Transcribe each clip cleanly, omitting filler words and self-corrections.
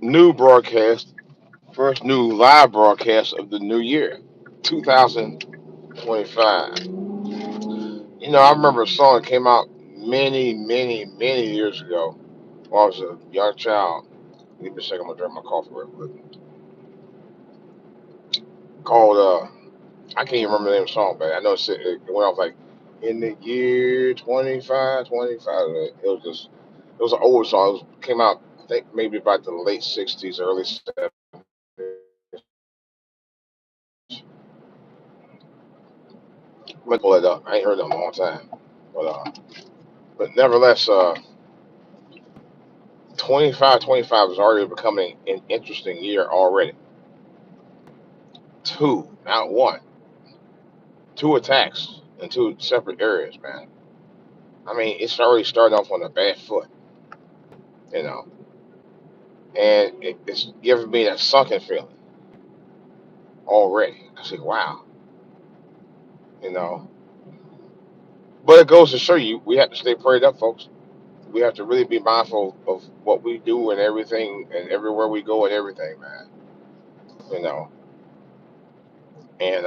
new broadcast, first new live broadcast of the new year, 2025. I remember a song that came out many, many, many years ago when I was a young child. Give me a second, I'm gonna drink my coffee real quick. Called I can't even remember the name of the song, but I know it went off like in the year 2525. It was an old song. Came out I think maybe about the late '60s, early '70s. I'm gonna pull it up. I ain't heard it in a long time, but nevertheless, 2525 is already becoming an interesting year already. Two, not one, two attacks in two separate areas, man. I mean, it's already starting off on a bad foot, you know, and it's giving me that sunken feeling already. I say, wow, you know. But it goes to show you, we have to stay prayed up, folks. We have to really be mindful of what we do and everything, and everywhere we go and everything, man. You know, and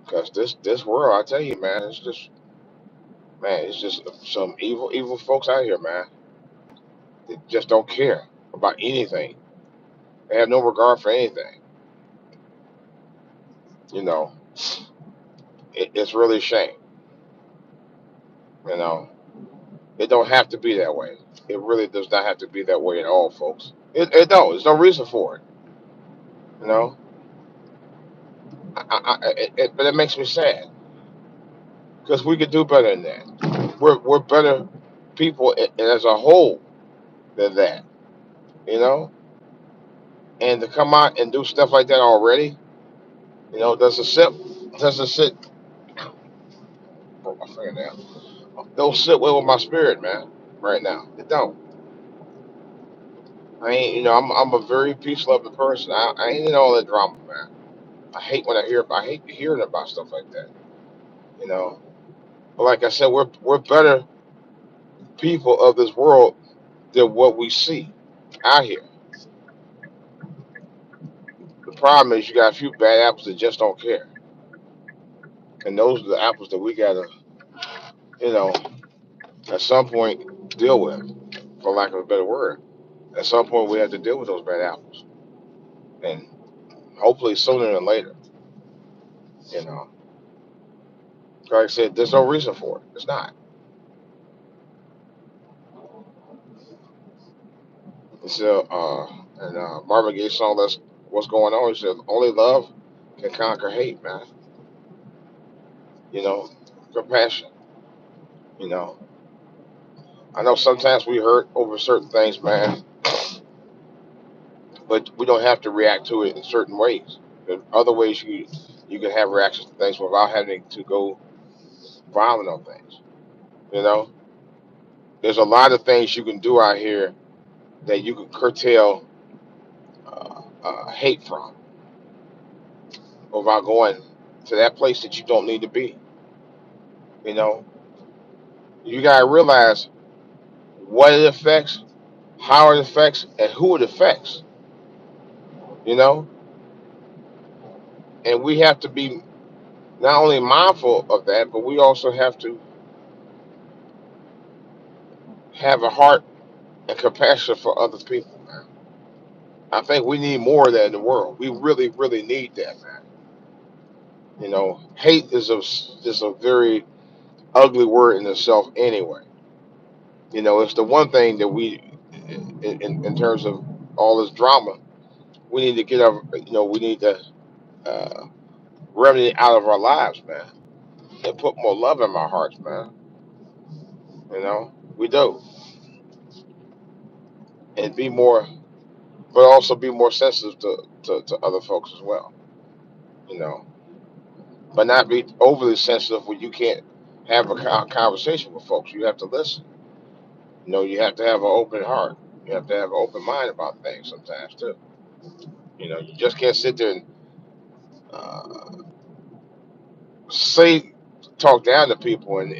because this world, I tell you, man, it's just some evil folks out here, man. They just don't care about anything. They have no regard for anything. You know, it's really a shame. You know, it don't have to be that way. It really does not have to be that way at all, folks. It don't. There's no reason for it. You know, but it makes me sad because we could do better than that. We're better people as a whole than that. You know, and to come out and do stuff like that already, doesn't sit. Broke my finger don't sit well with my spirit, man. Right now, it don't. I ain't, I'm a very peace loving person. I ain't in all that drama, man. I hate hearing about stuff like that. You know, but like I said, we're better people of this world than what we see out here. The problem is you got a few bad apples that just don't care, and those are the apples that we gotta, you know, at some point deal with, for lack of a better word. At some point, we have to deal with those bad apples, and hopefully sooner than later. You know, like I said, there's no reason for it. It's not. So, and Marvin Gaye song, "That's What's Going On." He said, "Only love can conquer hate, man." You know, compassion. You know, I know sometimes we hurt over certain things, man, but we don't have to react to it in certain ways. There's other ways you can have reactions to things without having to go violent on things. You know, there's a lot of things you can do out here that you can curtail hate from without going to that place that you don't need to be. You know, you gotta realize what it affects, how it affects, and who it affects. You know, and we have to be not only mindful of that, but we also have to have a heart and compassion for other people, man. I think we need more of that in the world. We really, really need that, man. Hate is a very ugly word in itself, anyway. It's the one thing that in terms of all this drama, we need to we need to uh, remedy it out of our lives, man, and put more love in our hearts, man. We do, and be more, but also be more sensitive to other folks as well. You know, but not be overly sensitive where you can't have a conversation with folks. You have to listen. You have to have an open heart. You have to have an open mind about things sometimes too. You just can't sit there and uh, say talk down to people, and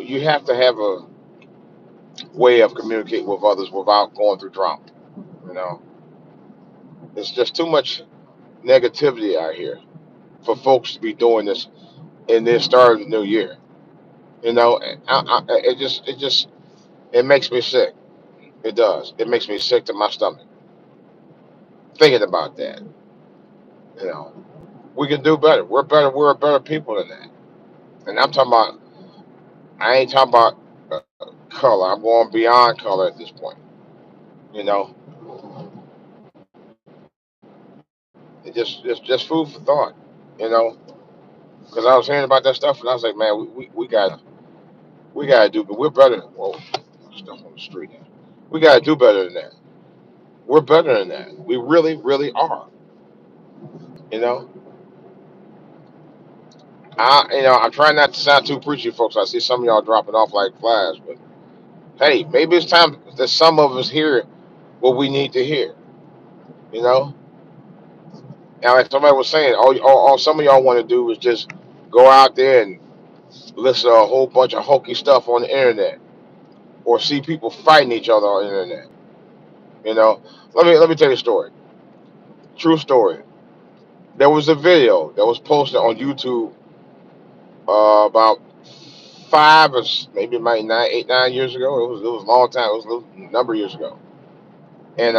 you have to have way of communicating with others without going through drama. You know, it's just too much negativity out here for folks to be doing this in this start of the new year. You know, it makes me sick. It does. It makes me sick to my stomach thinking about that. You know, we can do better. We're better. We're a better people than that. And I'm talking about. I ain't talking about color. I'm going beyond color at this point. You know, just food for thought. You know, because I was hearing about that stuff and I was like, man, we gotta do. But we're better. Whoa, stuff on the street. We gotta do better than that. We're better than that. We really, really are. You know, I'm trying not to sound too preachy, folks. I see some of y'all dropping off like flies, but hey, maybe it's time that some of us hear what we need to hear. You know, and like somebody was saying, all some of y'all want to do is just go out there and listen to a whole bunch of hokey stuff on the internet, or see people fighting each other on the internet. You know, let me tell you a story. True story. There was a video that was posted on YouTube about maybe like 8, 9 years ago. It was a long time. It was a little number of years ago, and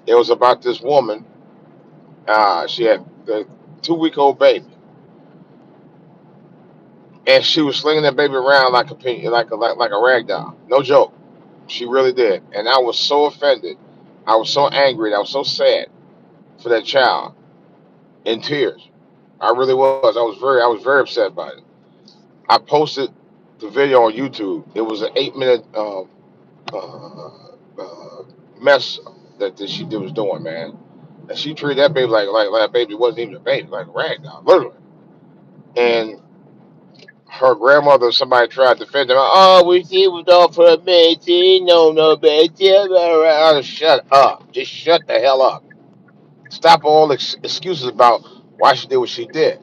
it was about this woman. She had the 2-week-old baby, and she was slinging that baby around like a rag doll. No joke. She really did, and I was so offended. I was so angry. And I was so sad for that child, in tears. I really was. I was very upset about it. I posted the video on YouTube. It was an 8 minute uh, uh, mess that she was doing, man. And she treated that baby like that baby wasn't even a baby, like a rag doll, literally. And her grandmother, somebody tried to defend her. Oh, we see it was all for a minute. No, baby. Shut up. Just shut the hell up. Stop all excuses about why she did what she did.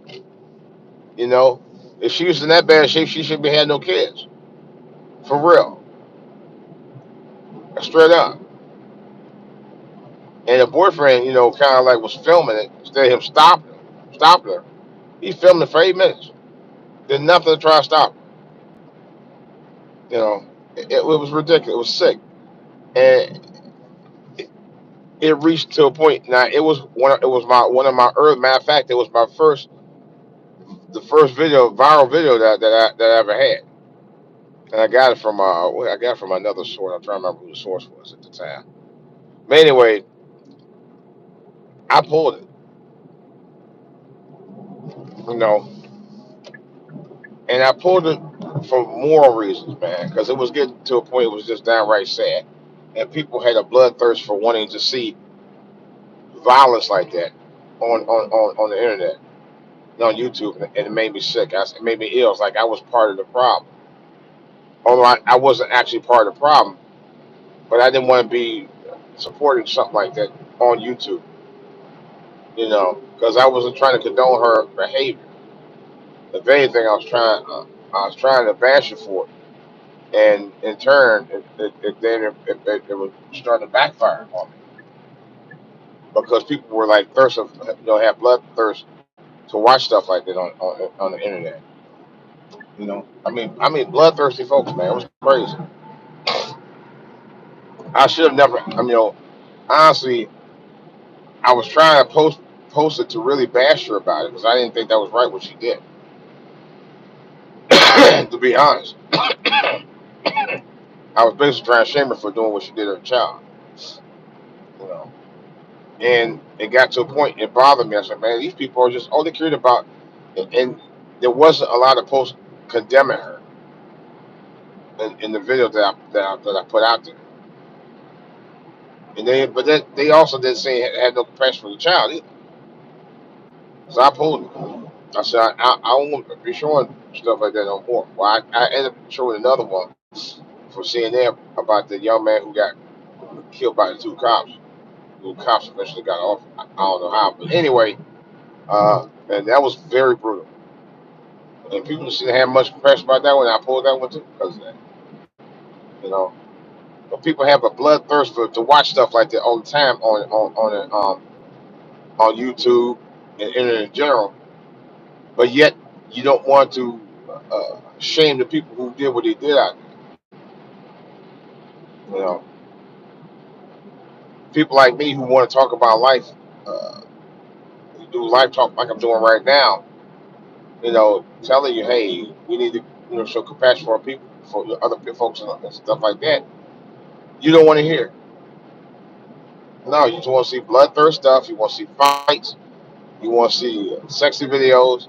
You know, if she was in that bad shape, she shouldn't be had no kids. For real, straight up. And the boyfriend, kind of like was filming it instead of him stopping her. He filmed it for 8 minutes. Did nothing to try to stop her. You know, it was ridiculous. It was sick, and it reached to a point. Now it was one of my early. Matter of fact, it was the first viral video that I ever had, and I got it from another source. I'm trying to remember who the source was at the time. But anyway, I pulled it, you know, and I pulled it for moral reasons, man, because it was getting to a point it was just downright sad, and people had a bloodthirst for wanting to see violence like that on the internet, on YouTube, and it made me sick. It made me ill. It's like I was part of the problem, although I wasn't actually part of the problem, but I didn't want to be supporting something like that on YouTube, because I wasn't trying to condone her behavior. If anything, I was trying to bash her for it, and in turn, it was starting to backfire on me because people were like thirsting, have bloodthirst to watch stuff like that on the internet. I mean, bloodthirsty folks, man. It was crazy. I should have never. Honestly, I was trying to post it to really bash her about it because I didn't think that was right what she did. To be honest, I was basically trying to shame her for doing what she did to her child. You know, and it got to a point it bothered me. I said, man, these people are just all they cared about, and there wasn't a lot of posts condemning her in the video that I put out there. And they also didn't say it had no compassion for the child either. So I pulled it. I said I won't be showing stuff like that no more. Well, I ended up showing another one for CNN about the young man who got killed by the two cops. The cops eventually got off. I don't know how, but anyway, and that was very brutal. And people didn't have much compassion about that one. I pulled that one too because of that. You know, but people have a bloodthirst for to watch stuff like that all the time on YouTube and internet in general. But yet you don't want to shame the people who did what they did out there. You know, people like me who want to talk about life, uh, do life talk like I'm doing right now. You know, telling you, hey, we need to show compassion for our people, for the other folks and stuff like that. You don't want to hear. No, you just want to see bloodthirst stuff. You want to see fights. You want to see sexy videos.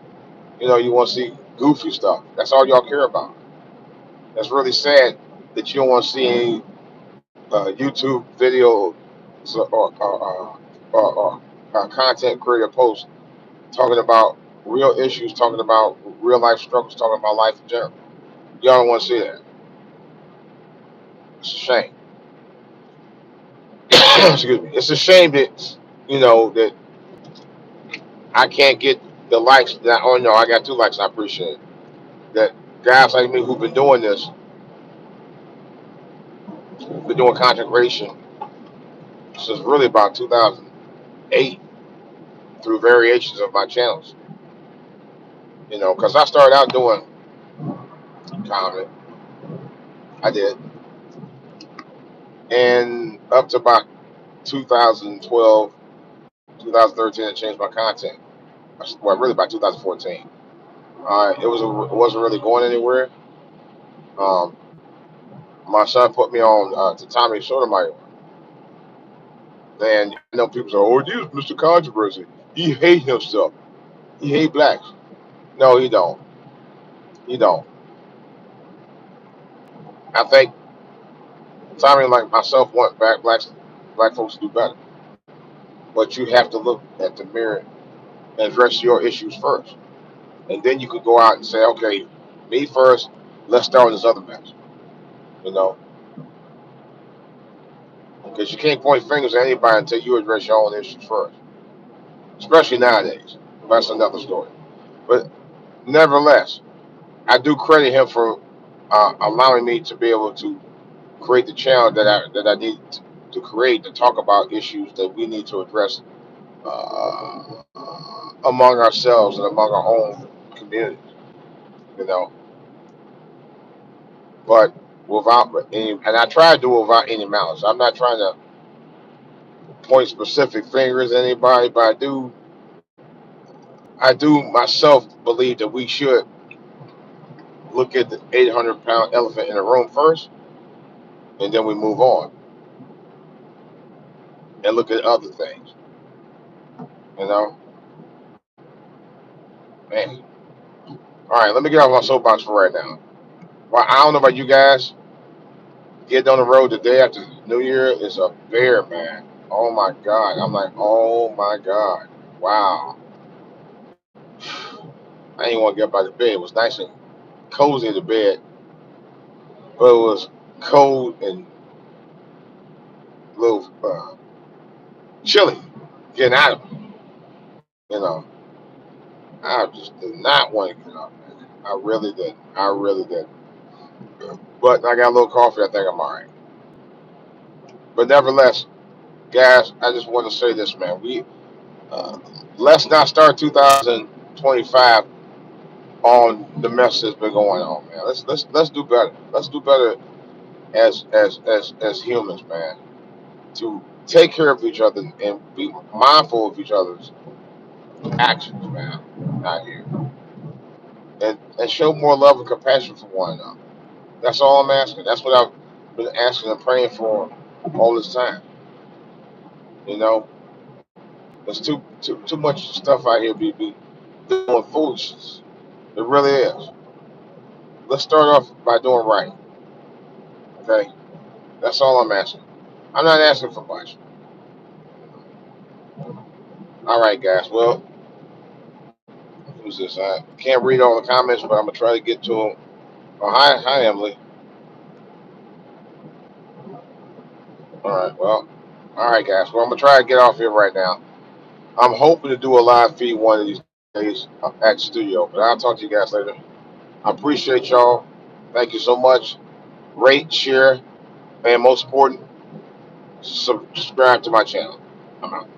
You want to see goofy stuff. That's all y'all care about. That's really sad that you don't want to see any YouTube video or content creator posts talking about real issues, talking about real life struggles, talking about life in general. Y'all don't want to see that. It's a shame. Excuse me. It's a shame that that I can't get the likes. That oh no, I got 2 likes. I appreciate it. That guys like me who've been doing this, been doing content creation since really about 2008 through variations of my channels. Because I started out doing comedy. I did, and up to about 2012, 2013, I changed my content. Well, really about 2014. It wasn't really going anywhere. Um, my son put me on to Tommy Sotomayor. And I know people say, "Oh, this Mr. Controversy. He hates himself. He hate blacks." No, he don't. He don't. I think Tommy, like myself, want black folks to do better. But you have to look at the mirror and address your issues first, and then you could go out and say, "Okay, me first. Let's start with this other mess." You know, because you can't point fingers at anybody until you address your own issues first, especially nowadays. That's another story. But nevertheless, I do credit him for allowing me to be able to create the channel that I need to create to talk about issues that we need to address among ourselves and among our own communities. You know, but without any, and I try to do it without any malice. I'm not trying to point specific fingers at anybody, but I do myself believe that we should look at the 800-pound elephant in the room first, and then we move on and look at other things. You know, man. All right, let me get off my soapbox for right now. Well, I don't know about you guys. Getting on the road the day after New Year is a bear, man. Oh my God. I'm like, oh my God. Wow. I didn't want to get up out of bed. It was nice and cozy in the bed, but it was cold and a little chilly getting out of it. You know, I just did not want to get up, man. I really did. I really did. But I got a little coffee. I think I'm all right. But nevertheless, guys, I just want to say this, man. Uh, let's not start 2025 on the mess that's been going on, man. Let's do better. Let's do better as humans, man. To take care of each other and be mindful of each other's actions, man, out here, and show more love and compassion for one another. That's all I'm asking. That's what I've been asking and praying for all this time. You know, there's too much stuff out here be doing foolishness. It really is. Let's start off by doing right. Okay, that's all I'm asking. I'm not asking for much. All right, guys. Well, who's this? I can't read all the comments, but I'm gonna try to get to them. Oh, hi, Emily. All right. Well, all right, guys. Well, I'm gonna try to get off here right now. I'm hoping to do a live feed one of these days at the studio, but I'll talk to you guys later. I appreciate y'all. Thank you so much. rate, share, and most important, subscribe to my channel. I'm out.